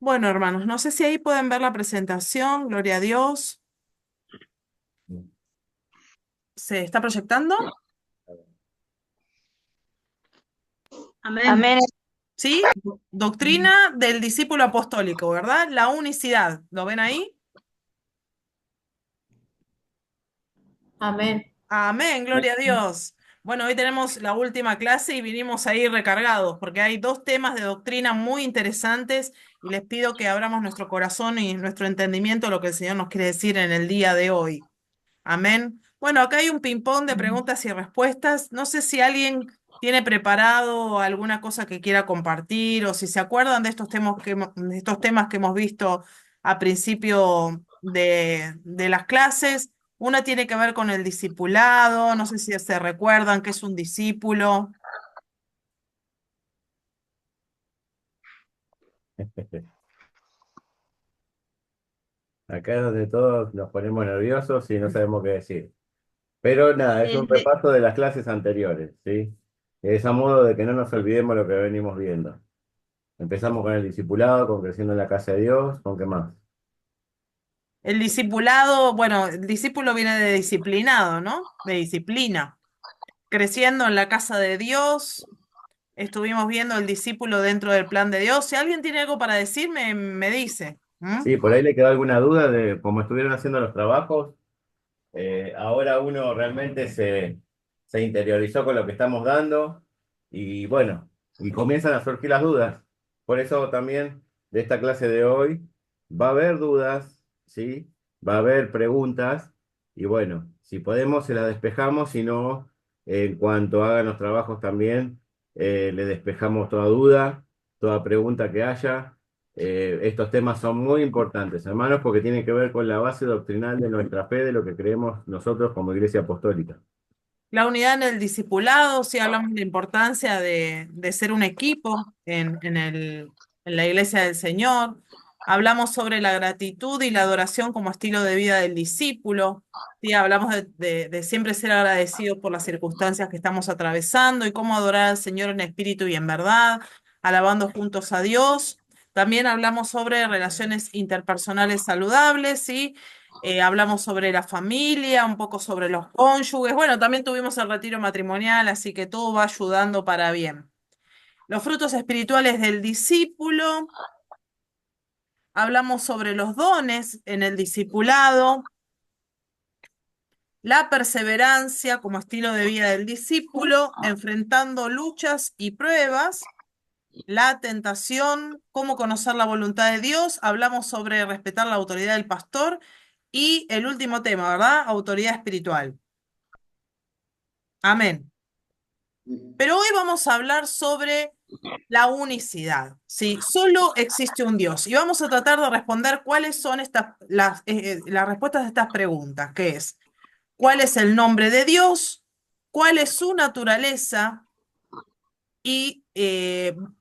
Bueno, hermanos, no sé si ahí pueden ver la presentación, gloria a Dios. ¿Se está proyectando? Amén. Amén. ¿Sí? Doctrina del discípulo apostólico, ¿verdad? La unicidad. ¿Lo ven ahí? Amén. Amén, gloria a Dios. Bueno, hoy tenemos la última clase y vinimos ahí recargados porque hay dos temas de doctrina muy interesantes y les pido que abramos nuestro corazón y nuestro entendimiento a lo que el Señor nos quiere decir en el día de hoy. Amén. Bueno, acá hay un ping-pong de preguntas y respuestas. No sé si alguien tiene preparado alguna cosa que quiera compartir o si se acuerdan de estos temas de estos temas que hemos visto a principio de las clases. Una tiene que ver con el discipulado. No sé si se recuerdan qué es un discípulo. Acá es donde todos nos ponemos nerviosos y no sabemos qué decir. Pero nada, es un Este, repaso de las clases anteriores, ¿sí? Es a modo de que no nos olvidemos lo que venimos viendo. Empezamos con el discipulado, con creciendo en la casa de Dios, ¿con qué más? El discipulado, bueno, el discípulo viene de disciplinado, ¿no? De disciplina. Creciendo en la casa de Dios. Estuvimos viendo el discípulo dentro del plan de Dios. Si alguien tiene algo para decir, me dice. ¿Mm? Sí, por ahí le quedó alguna duda de cómo estuvieron haciendo los trabajos. Ahora uno realmente se interiorizó con lo que estamos dando y bueno, y comienzan a surgir las dudas. Por eso también de esta clase de hoy va a haber dudas, ¿sí? Va a haber preguntas y bueno, si podemos se las despejamos, si no, en cuanto hagan los trabajos también, le despejamos toda duda, toda pregunta que haya. Estos temas son muy importantes, hermanos, porque tienen que ver con la base doctrinal de nuestra fe, de lo que creemos nosotros como Iglesia Apostólica. La unidad en el discipulado, sí hablamos de la importancia de ser un equipo en la iglesia del Señor. Hablamos sobre la gratitud y la adoración como estilo de vida del discípulo. Sí, hablamos de siempre ser agradecidos por las circunstancias que estamos atravesando y cómo adorar al Señor en espíritu y en verdad, alabando juntos a Dios. También hablamos sobre relaciones interpersonales saludables, ¿sí? Hablamos sobre la familia, un poco sobre los cónyuges. Bueno, también tuvimos el retiro matrimonial, así que todo va ayudando para bien. Los frutos espirituales del discípulo. Hablamos sobre los dones en el discipulado, la perseverancia como estilo de vida del discípulo, enfrentando luchas y pruebas, la tentación, cómo conocer la voluntad de Dios. Hablamos sobre respetar la autoridad del pastor y el último tema, ¿verdad? Autoridad espiritual. Amén. Pero hoy vamos a hablar sobre la unicidad, ¿sí? Solo existe un Dios. Y vamos a tratar de responder cuáles son las respuestas de estas preguntas, que es, ¿cuál es el nombre de Dios? ¿Cuál es su naturaleza? Y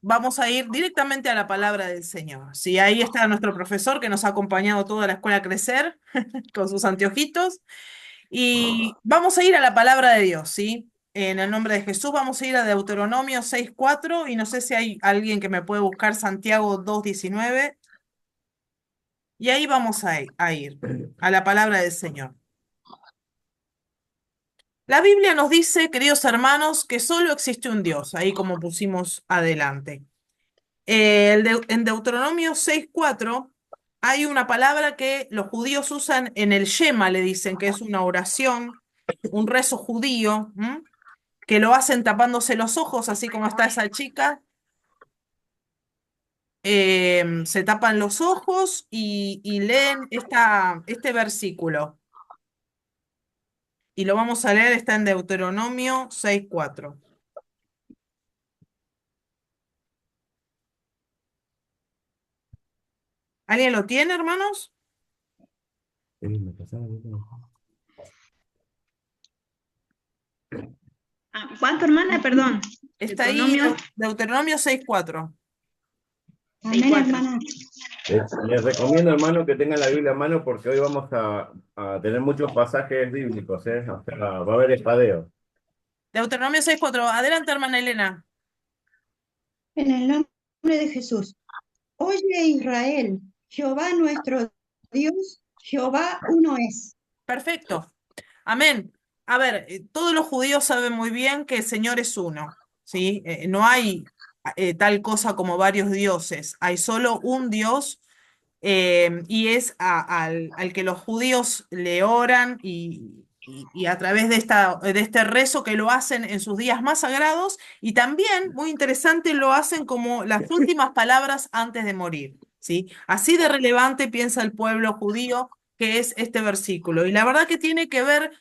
vamos a ir directamente a la palabra del Señor. Sí, ahí está nuestro profesor que nos ha acompañado toda la escuela a crecer con sus anteojitos. Y vamos a ir a la palabra de Dios, ¿sí? En el nombre de Jesús vamos a ir a Deuteronomio 6:4 y no sé si hay alguien que me puede buscar Santiago 2:19 y ahí vamos a ir a la palabra del Señor. La Biblia nos dice, queridos hermanos, que solo existe un Dios, ahí como pusimos adelante. En Deuteronomio 6:4 hay una palabra que los judíos usan en el Shema, le dicen que es una oración, un rezo judío. ¿M? Que lo hacen tapándose los ojos, así como está esa chica. Se tapan los ojos y leen este versículo. Y lo vamos a leer, está en Deuteronomio 6:4. ¿Alguien lo tiene, hermanos? ¿Cuánto, hermana? Perdón. Está ahí, Deuteronomio Deuteronomio 6:4. Amén, 6:4. Hermana. Les recomiendo, hermano, que tengan la Biblia a mano porque hoy vamos a tener muchos pasajes bíblicos, ¿eh? O sea, va a haber espadeo. Deuteronomio 6:4. Adelante, hermana Elena. En el nombre de Jesús. Oye Israel, Jehová nuestro Dios, Jehová uno es. Perfecto. Amén. A ver, todos los judíos saben muy bien que el Señor es uno, ¿sí? No hay tal cosa como varios dioses, hay solo un Dios y es al que los judíos le oran y a través de este rezo que lo hacen en sus días más sagrados y también, muy interesante, lo hacen como las últimas palabras antes de morir, ¿sí? Así de relevante piensa el pueblo judío que es este versículo. Y la verdad que tiene que ver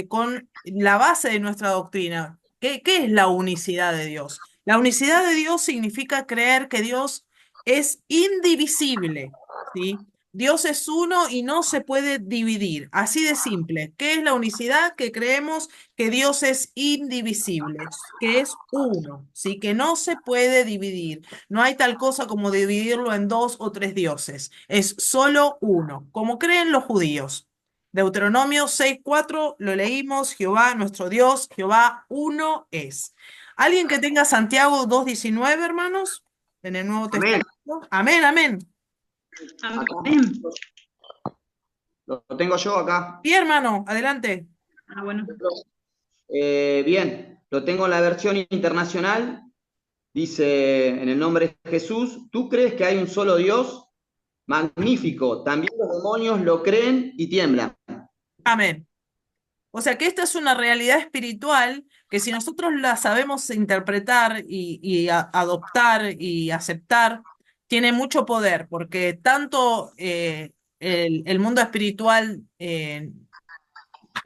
con la base de nuestra doctrina. ¿Qué es la unicidad de Dios? La unicidad de Dios significa creer que Dios es indivisible, ¿sí? Dios es uno y no se puede dividir, así de simple. ¿Qué es la unicidad? Que creemos que Dios es indivisible, que es uno, ¿sí? Que no se puede dividir. No hay tal cosa como dividirlo en dos o tres dioses, es solo uno, como creen los judíos. Deuteronomio 6:4 lo leímos, Jehová nuestro Dios, Jehová uno es. ¿Alguien que tenga Santiago 2:19, hermanos? En el Nuevo Amén. Testamento. Amén, amén. Amén. Lo tengo yo acá. Sí, hermano, adelante. Bueno. Bien, lo tengo en la versión internacional. Dice, en el nombre de Jesús, ¿tú crees que hay un solo Dios? Magnífico. También los demonios lo creen y tiemblan. Amén. O sea que esta es una realidad espiritual que si nosotros la sabemos interpretar y adoptar y aceptar, tiene mucho poder, porque tanto el mundo espiritual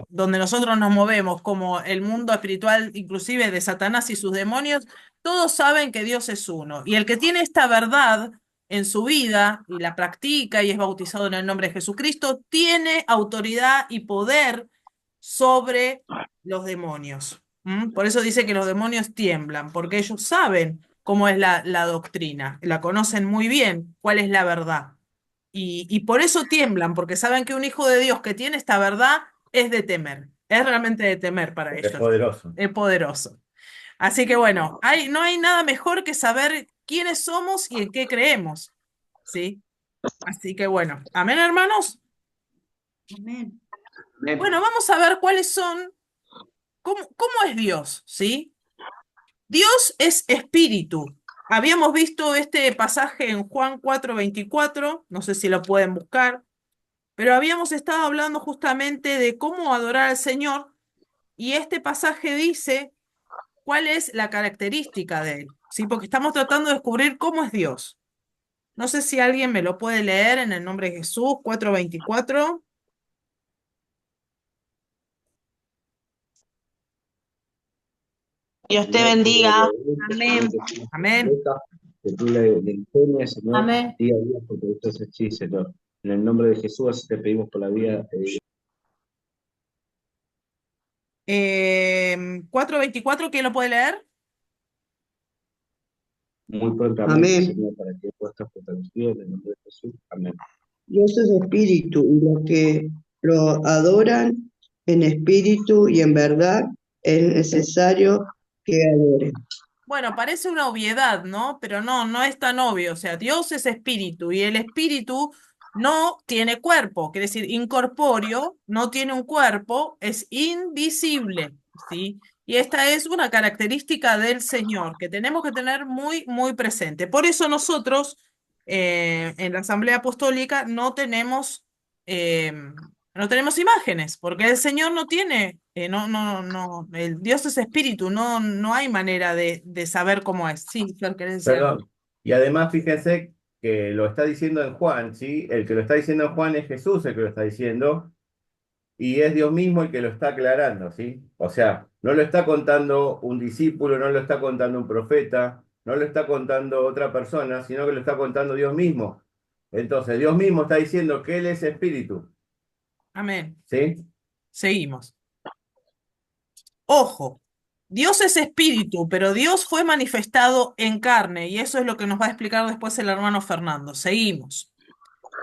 donde nosotros nos movemos, como el mundo espiritual inclusive de Satanás y sus demonios, todos saben que Dios es uno. Y el que tiene esta verdad en su vida y la practica y es bautizado en el nombre de Jesucristo, tiene autoridad y poder sobre los demonios. ¿Mm? Por eso dice que los demonios tiemblan, porque ellos saben cómo es la doctrina, la conocen muy bien cuál es la verdad. Y por eso tiemblan, porque saben que un hijo de Dios que tiene esta verdad es de temer, es realmente de temer para Es ellos, poderoso. es poderoso. Así que bueno, no hay nada mejor que saber quiénes somos y en qué creemos, ¿sí? Así que bueno, amén, hermanos. Amén. Amén. Bueno, vamos a ver cuáles son, cómo es Dios, ¿sí? Dios es espíritu. Habíamos visto este pasaje en Juan 4:24, no sé si lo pueden buscar. Pero habíamos estado hablando justamente de cómo adorar al Señor y este pasaje dice cuál es la característica de él, ¿sí? Porque estamos tratando de descubrir cómo es Dios. No sé si alguien me lo puede leer en el nombre de Jesús, 4:24. Dios te bendiga. Amén. Amén. Que tú le enseñes, Señor, Amén. día a día, porque esto es así, Señor. En el nombre de Jesús, así te pedimos por la vida 4:24, ¿quién lo puede leer? muy prontamente, Amén. Señor, para que puestas fortalecidos en el nombre de Jesús. Amén. Dios es espíritu y los que lo adoran en espíritu y en verdad es necesario que adoren. Bueno, parece una obviedad, ¿no? Pero no, no es tan obvio. O sea, Dios es espíritu y el espíritu no tiene cuerpo, quiere decir incorpóreo, no tiene un cuerpo, es invisible, ¿sí? Y esta es una característica del Señor que tenemos que tener muy, muy presente. Por eso nosotros en la Asamblea Apostólica eh, no tenemos imágenes, porque el Señor no tiene, el Dios es espíritu, no hay manera de saber cómo es. Sí, Flor, ¿querés decir algo? Perdón. Y además, fíjense que lo está diciendo en Juan, ¿sí? El que lo está diciendo en Juan es Jesús el que lo está diciendo, y es Dios mismo el que lo está aclarando, ¿sí? O sea, no lo está contando un discípulo, no lo está contando un profeta, no lo está contando otra persona, sino que lo está contando Dios mismo. Entonces, Dios mismo está diciendo que Él es espíritu, Amén. ¿sí? Seguimos. Ojo, Dios es espíritu, pero Dios fue manifestado en carne, y eso es lo que nos va a explicar después el hermano Fernando. Seguimos.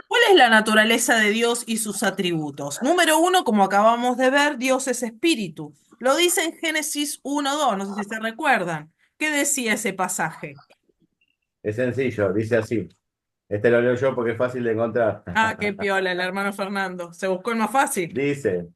¿Cuál es la naturaleza de Dios y sus atributos? Número uno, como acabamos de ver, Dios es espíritu. Lo dice en Génesis 1:2, no sé si se recuerdan. ¿Qué decía ese pasaje? Es sencillo, dice así. Este lo leo yo porque es fácil de encontrar. Ah, qué piola, el hermano Fernando. Se buscó el más fácil. Dice,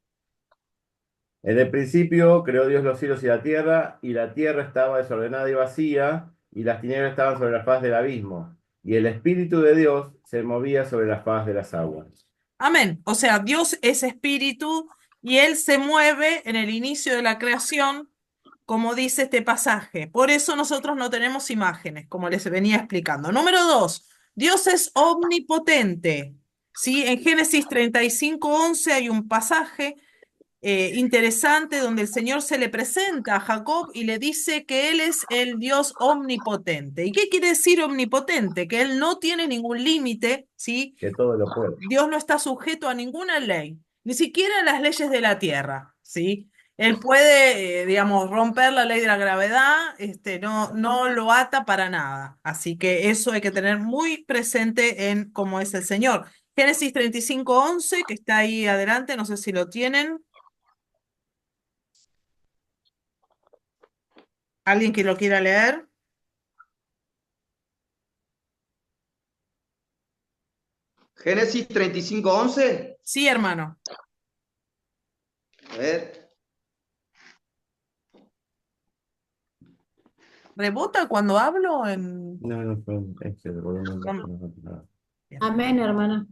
en el principio creó Dios los cielos y la tierra estaba desordenada y vacía, y las tinieblas estaban sobre la faz del abismo, y el Espíritu de Dios se movía sobre la faz de las aguas. Amén. O sea, Dios es espíritu y Él se mueve en el inicio de la creación, como dice este pasaje. Por eso nosotros no tenemos imágenes, como les venía explicando. Número 2, Dios es omnipotente. ¿Sí? En Génesis 35:11 hay un pasaje interesante donde el Señor se le presenta a Jacob y le dice que Él es el Dios omnipotente. ¿Y qué quiere decir omnipotente? Que Él no tiene ningún límite, ¿sí? Que todo lo puede. Dios no está sujeto a ninguna ley, ni siquiera a las leyes de la tierra, ¿sí? Él puede, digamos, romper la ley de la gravedad, no lo ata para nada. Así que eso hay que tener muy presente en cómo es el Señor. Génesis 35:11, que está ahí adelante, no sé si lo tienen. ¿Alguien que lo quiera leer? Génesis 35:11. Sí, hermano. A ver. ¿Rebota cuando hablo en...? No, no, el volumen bajo, No. no. Bien. Amén, hermana.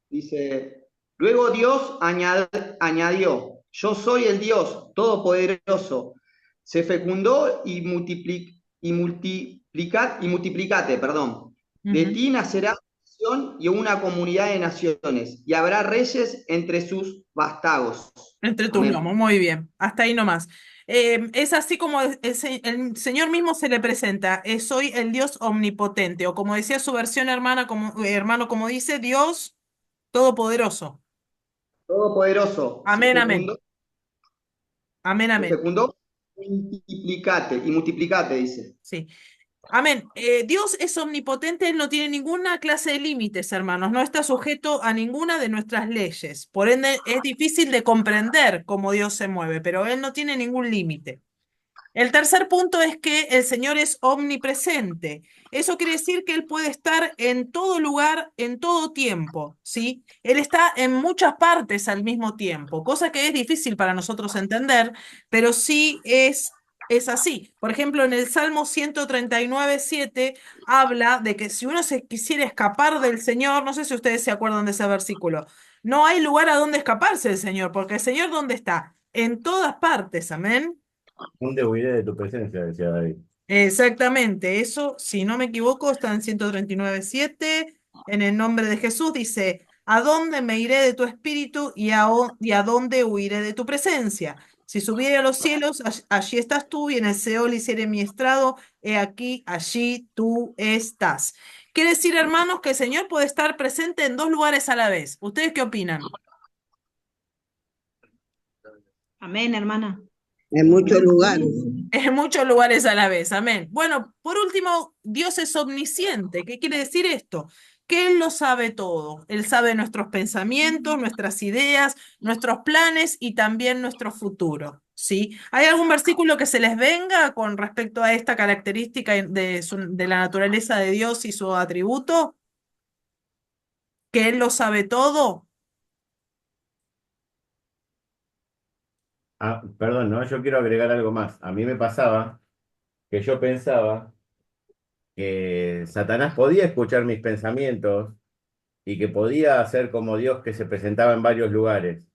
Dice, luego Dios añadió, yo soy el Dios todopoderoso, se fecundó y multiplicate, perdón. De Ujú. ti nacerá nación y una comunidad de naciones, y habrá reyes entre sus vástagos. Entre tus Amén. lomos, muy bien. Hasta ahí nomás. Es así como el Señor mismo se le presenta. Soy el Dios omnipotente, o como decía su versión hermana, hermano, como dice, Dios todopoderoso. Todopoderoso, Amén, amén. Amén, se amén. fecundó y multiplicate, dice. Sí. Amén. Dios es omnipotente, Él no tiene ninguna clase de límites, hermanos, no está sujeto a ninguna de nuestras leyes. Por ende, es difícil de comprender cómo Dios se mueve, pero Él no tiene ningún límite. El tercer punto es que el Señor es omnipresente. Eso quiere decir que Él puede estar en todo lugar, en todo tiempo, ¿sí? Él está en muchas partes al mismo tiempo, cosa que es difícil para nosotros entender, pero sí es así. Por ejemplo, en el Salmo 139:7 habla de que si uno se quisiera escapar del Señor, no sé si ustedes se acuerdan de ese versículo, no hay lugar a donde escaparse del Señor, porque el Señor, ¿dónde está? En todas partes, amén. ¿Dónde huiré de tu presencia? Decía David. Exactamente, eso, si no me equivoco, está en 139:7. En el nombre de Jesús dice, ¿a dónde me iré de tu espíritu y a dónde huiré de tu presencia? Si subiere a los cielos, allí estás tú, y en el Seol hiciere mi estrado, he aquí, allí tú estás. Quiere decir, hermanos, que el Señor puede estar presente en dos lugares a la vez. ¿Ustedes qué opinan? Amén, hermana. En muchos lugares. En muchos lugares a la vez, amén. Bueno, por último, Dios es omnisciente. ¿Qué quiere decir esto? Que Él lo sabe todo. Él sabe nuestros pensamientos, nuestras ideas, nuestros planes y también nuestro futuro. ¿Sí? ¿Hay algún versículo que se les venga con respecto a esta característica de la naturaleza de Dios y su atributo? ¿Que Él lo sabe todo? Ah, perdón, no, yo quiero agregar algo más. A mí me pasaba que yo pensaba que Satanás podía escuchar mis pensamientos y que podía ser como Dios que se presentaba en varios lugares.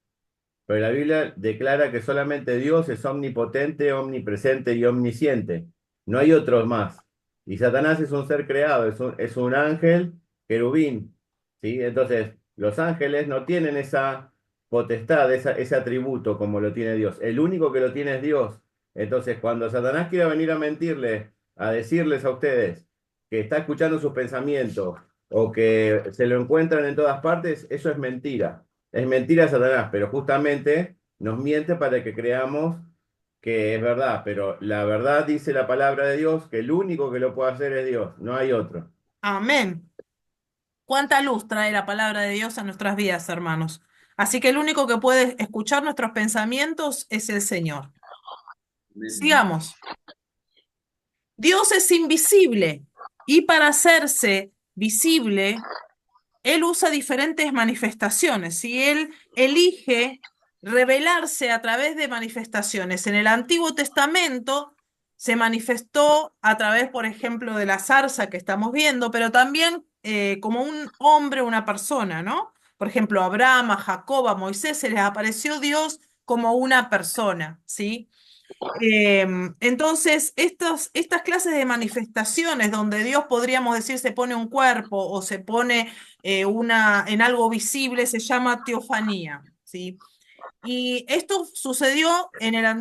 Pero la Biblia declara que solamente Dios es omnipotente, omnipresente y omnisciente. No hay otros más. Y Satanás es un ser creado, es un ángel querubín. ¿Sí? Entonces, los ángeles no tienen esa potestad, ese atributo como lo tiene Dios. El único que lo tiene es Dios. Entonces, cuando Satanás quiera venir a mentirles, a decirles a ustedes que está escuchando sus pensamientos o que se lo encuentran en todas partes, eso es mentira. Es mentira de Satanás, pero justamente nos miente para que creamos que es verdad. Pero la verdad dice la palabra de Dios que el único que lo puede hacer es Dios, no hay otro. Amén. Cuánta luz trae la palabra de Dios a nuestras vidas, hermanos. Así que el único que puede escuchar nuestros pensamientos es el Señor. Sigamos. Dios es invisible y para hacerse visible, él usa diferentes manifestaciones. Si él elige revelarse a través de manifestaciones. En el Antiguo Testamento se manifestó a través, por ejemplo, de la zarza que estamos viendo, pero también como un hombre, una persona, ¿no? Por ejemplo, a Abraham, a Jacob, a Moisés, se les apareció Dios como una persona, ¿sí? Entonces, estas clases de manifestaciones donde Dios, podríamos decir, se pone un cuerpo o se pone en algo visible, se llama teofanía, ¿sí? Y esto sucedió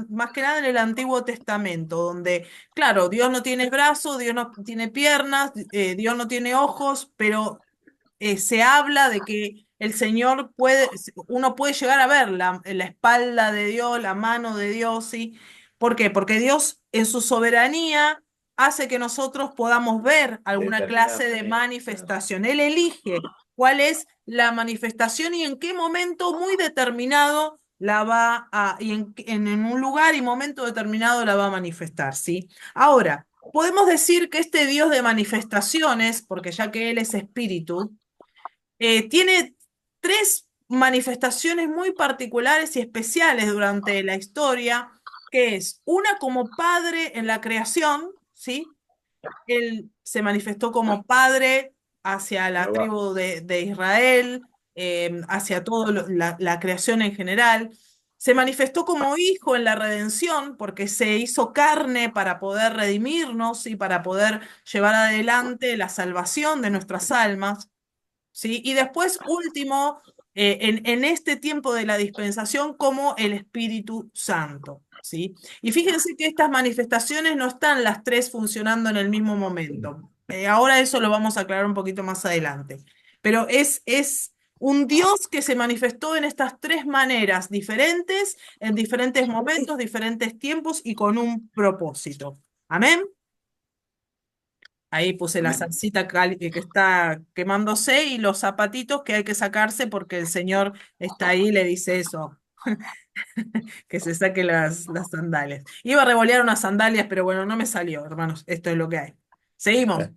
más que nada en el Antiguo Testamento, donde, claro, Dios no tiene brazos, Dios no tiene piernas, Dios no tiene ojos, pero se habla de que el Señor uno puede llegar a ver la espalda de Dios, la mano de Dios, ¿sí? ¿Por qué? Porque Dios en su soberanía hace que nosotros podamos ver alguna clase de Claro. manifestación. Él elige cuál es la manifestación y en qué momento muy determinado la va y en un lugar y momento determinado la va a manifestar, ¿sí? Ahora, podemos decir que este Dios de manifestaciones, porque ya que Él es espíritu, tiene tres manifestaciones muy particulares y especiales durante la historia, que es una como padre en la creación, ¿sí? Él se manifestó como padre hacia la Jehová. tribu de Israel, hacia toda la creación en general. Se manifestó como hijo en la redención, porque se hizo carne para poder redimirnos y para poder llevar adelante la salvación de nuestras almas. ¿Sí? Y después, último, en este tiempo de la dispensación, como el Espíritu Santo. ¿Sí? Y fíjense que estas manifestaciones no están las tres funcionando en el mismo momento. Ahora eso lo vamos a aclarar un poquito más adelante. Pero es un Dios que se manifestó en estas tres maneras diferentes, en diferentes momentos, diferentes tiempos y con un propósito. Amén. Ahí puse la Amén. salsita que está quemándose y los zapatitos que hay que sacarse porque el Señor está ahí y le dice eso, que se saque las sandalias. Iba a revolear unas sandalias, pero bueno, no me salió, hermanos. Esto es lo que hay. Seguimos.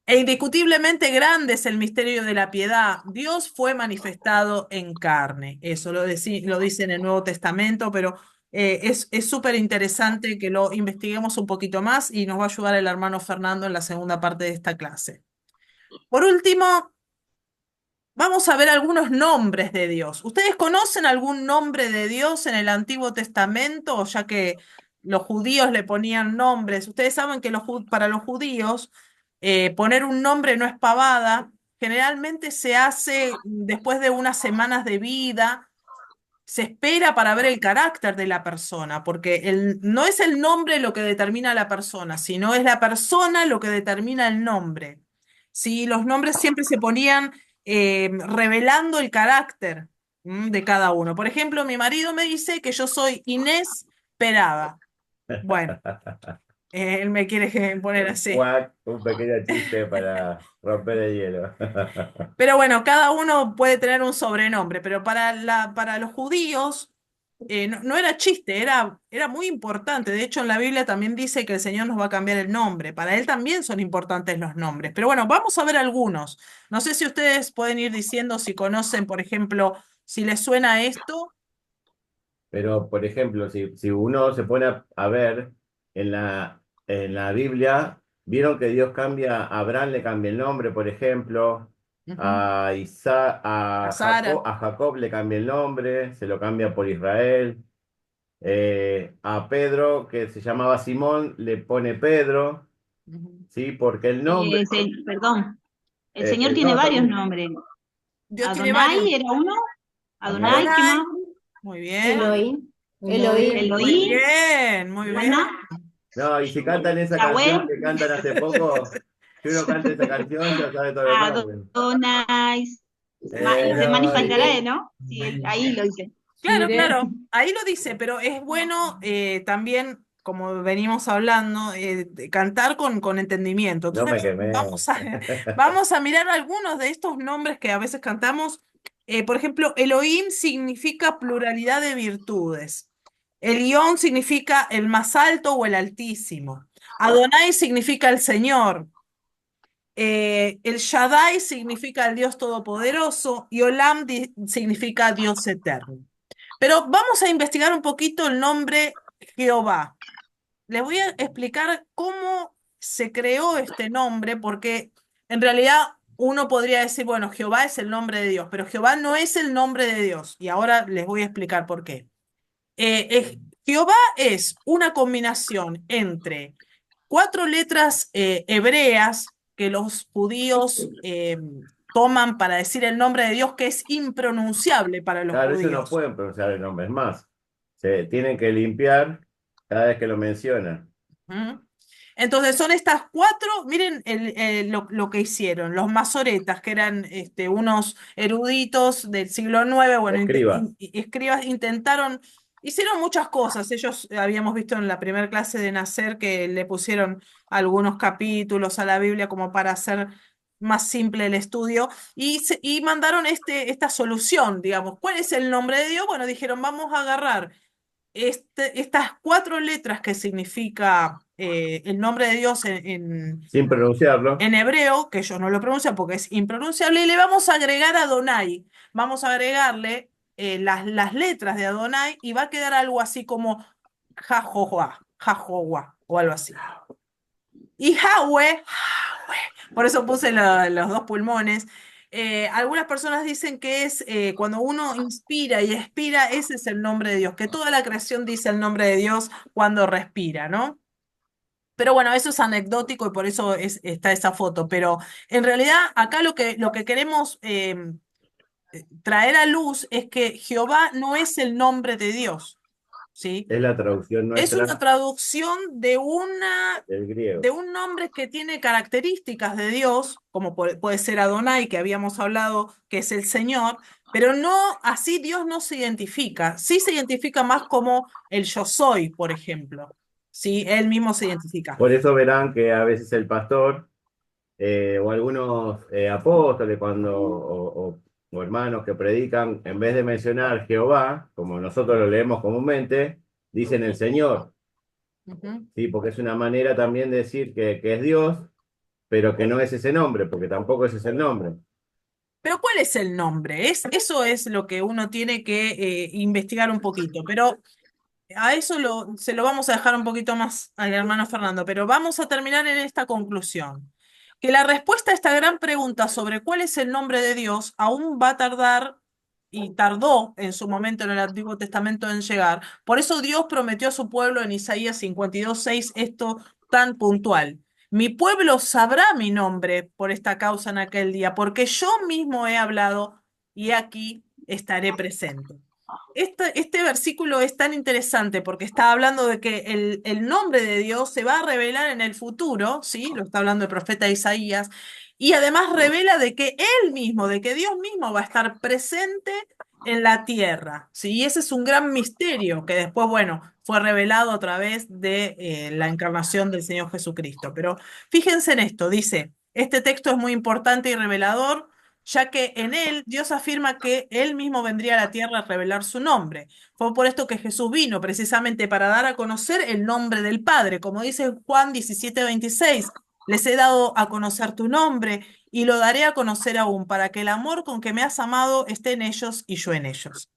E indiscutiblemente grande es el misterio de la piedad. Dios fue manifestado en carne. Eso lo dice en el Nuevo Testamento, pero es súper interesante que lo investiguemos un poquito más y nos va a ayudar el hermano Fernando en la segunda parte de esta clase. Por último, vamos a ver algunos nombres de Dios. ¿Ustedes conocen algún nombre de Dios en el Antiguo Testamento? Ya que los judíos le ponían nombres. Ustedes saben que para los judíos poner un nombre no es pavada. Generalmente se hace después de unas semanas de vida. Se espera para ver el carácter de la persona, porque no es el nombre lo que determina a la persona, sino es la persona lo que determina el nombre. Sí, los nombres siempre se ponían revelando el carácter de cada uno. Por ejemplo, mi marido me dice que yo soy Inés Perada. Bueno, él me quiere poner así. Un pequeño chiste para romper el hielo. Pero bueno, cada uno puede tener un sobrenombre, pero para los judíos no era chiste, era muy importante. De hecho, en la Biblia también dice que el Señor nos va a cambiar el nombre. Para Él también son importantes los nombres. Pero bueno, vamos a ver algunos. No sé si ustedes pueden ir diciendo si conocen, por ejemplo, si les suena esto. Pero, por ejemplo, si uno se pone a ver en la Biblia, vieron que Dios cambia, a Abraham le cambia el nombre, por ejemplo, Ujú. A Sara. A Jacob le cambia el nombre, se lo cambia por Israel. A Pedro, que se llamaba Simón, le pone Pedro, Ujú. ¿sí? Porque el nombre, Perdón, el Señor tiene no, está varios bien. nombres. Dios tiene varios. Adonai era uno. Amén. Adonai, ¿qué Adonai. más? Muy bien. Elohim, Elohim, Muy Elohim, bien, muy bien. Ana, No, y si cantan esa Yahweh, canción que cantan hace poco, si uno canta esa canción, ya sabe todo lo demás. Adonai, y se manifestará, Elohim. ¿no? Sí, ahí lo dice. Claro, Jireh. claro, ahí lo dice, pero es bueno también, como venimos hablando, de cantar con entendimiento. No me Entonces, quemé. vamos a mirar algunos de estos nombres que a veces cantamos. Por ejemplo, Elohim significa pluralidad de virtudes. Elión significa el más alto o el altísimo. Adonai significa el Señor. El Shaddai significa el Dios Todopoderoso y Olam significa Dios Eterno. Pero vamos a investigar un poquito el nombre Jehová. Les voy a explicar cómo se creó este nombre, porque en realidad uno podría decir, bueno, Jehová es el nombre de Dios, pero Jehová no es el nombre de Dios. Y ahora les voy a explicar por qué. Jehová es una combinación entre 4 letras hebreas que los judíos toman para decir el nombre de Dios, que es impronunciable para los Claro, ellos no judíos. pueden pronunciar el nombre, es más, se tienen que limpiar cada vez que lo mencionan. ¿Mm? Entonces son estas 4, miren lo que hicieron, los masoretas, que eran unos eruditos del siglo IX, bueno, Escriba. escribas, hicieron muchas cosas. Ellos habíamos visto en la primera clase de Nacer que le pusieron algunos capítulos a la Biblia como para hacer más simple el estudio y mandaron esta solución, digamos. ¿Cuál es el nombre de Dios? Bueno, dijeron, vamos a agarrar estas 4 letras que significa el nombre de Dios Sin pronunciarlo. en hebreo, que ellos no lo pronuncian porque es impronunciable, y le vamos a agregar a Adonai. Vamos a agregarle las letras de Adonai y va a quedar algo así como Jajowa, o algo así. Y Yahweh, por eso puse los 2 pulmones. Algunas personas dicen que es cuando uno inspira y expira, ese es el nombre de Dios, que toda la creación dice el nombre de Dios cuando respira, ¿no? Pero bueno, eso es anecdótico y por eso está esa foto. Pero en realidad acá lo que queremos traer a luz es que Jehová no es el nombre de Dios, ¿sí? Es la traducción Es una nuestra traducción de del griego. un nombre que tiene características de Dios, como puede ser Adonai, que habíamos hablado, que es el Señor, pero no, así Dios no se identifica. Sí se identifica más como el yo soy, por ejemplo. Sí, él mismo se identifica. Por eso verán que a veces el pastor o algunos apóstoles o hermanos que predican, en vez de mencionar Jehová, como nosotros lo leemos comúnmente, dicen el Señor. Ujú. ¿Sí? Porque es una manera también de decir que es Dios, pero que no es ese nombre, porque tampoco ese es el nombre. Pero ¿cuál es el nombre? Eso es lo que uno tiene que investigar un poquito. Pero a eso se lo vamos a dejar un poquito más al hermano Fernando, pero vamos a terminar en esta conclusión. Que la respuesta a esta gran pregunta sobre cuál es el nombre de Dios aún va a tardar y tardó en su momento en el Antiguo Testamento en llegar. Por eso Dios prometió a su pueblo en Isaías 52:6 esto tan puntual. Mi pueblo sabrá mi nombre por esta causa en aquel día, porque yo mismo he hablado y aquí estaré presente. Este versículo es tan interesante porque está hablando de que el nombre de Dios se va a revelar en el futuro, ¿sí? Lo está hablando el profeta Isaías, y además revela de que Él mismo, de que Dios mismo va a estar presente en la tierra, ¿sí? Y ese es un gran misterio que después, bueno, fue revelado a través de la encarnación del Señor Jesucristo. Pero fíjense en esto, dice, este texto es muy importante y revelador ya que en él Dios afirma que él mismo vendría a la tierra a revelar su nombre. Fue por esto que Jesús vino, precisamente para dar a conocer el nombre del Padre. Como dice Juan 17:26, les he dado a conocer tu nombre y lo daré a conocer aún, para que el amor con que me has amado esté en ellos y yo en ellos.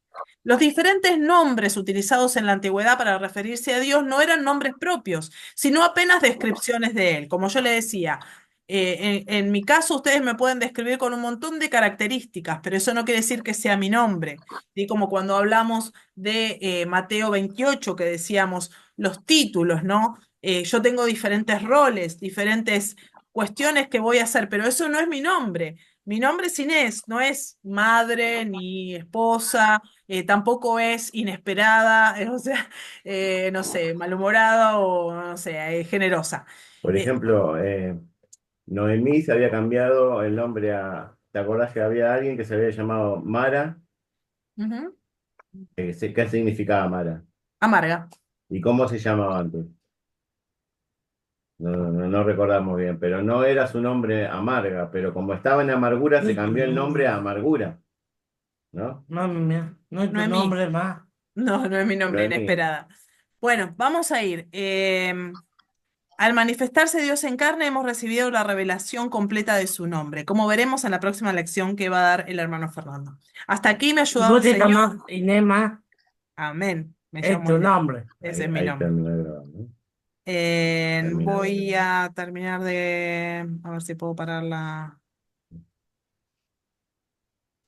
Los diferentes nombres utilizados en la antigüedad para referirse a Dios no eran nombres propios, sino apenas descripciones de Él. Como yo le decía, en mi caso ustedes me pueden describir con un montón de características, pero eso no quiere decir que sea mi nombre. ¿Sí? Como cuando hablamos de Mateo 28, que decíamos los títulos, ¿no? Yo tengo diferentes roles, diferentes cuestiones que voy a hacer, pero eso no es mi nombre. Mi nombre es Inés, no es madre ni esposa, tampoco es inesperada, o sea, no sé, malhumorada o, no sé, generosa. Por Eh, ejemplo, Noemí se había cambiado el nombre a... ¿Te acordás que había alguien que se había llamado Mara? Ujú. ¿Qué significaba Mara? Amarga. ¿Y cómo se llamaba antes? No recordamos bien, pero no era su nombre Amarga, pero como estaba en amargura se cambió el nombre a Amargura, ¿no? No, no es tu Noemí. nombre más. No, no es mi nombre, Noemí. inesperada. Bueno, vamos a ir. Al manifestarse Dios en carne, hemos recibido la revelación completa de su nombre, como veremos en la próxima lección que va a dar el hermano Fernando. Hasta aquí me ha ayudado el Vos te Señor. llamás Inema, Amén. Me es llamo tu Inés. nombre. Ese es mi Ahí nombre. terminó de grabar, ¿no? Voy a terminar de... A ver si puedo parar la...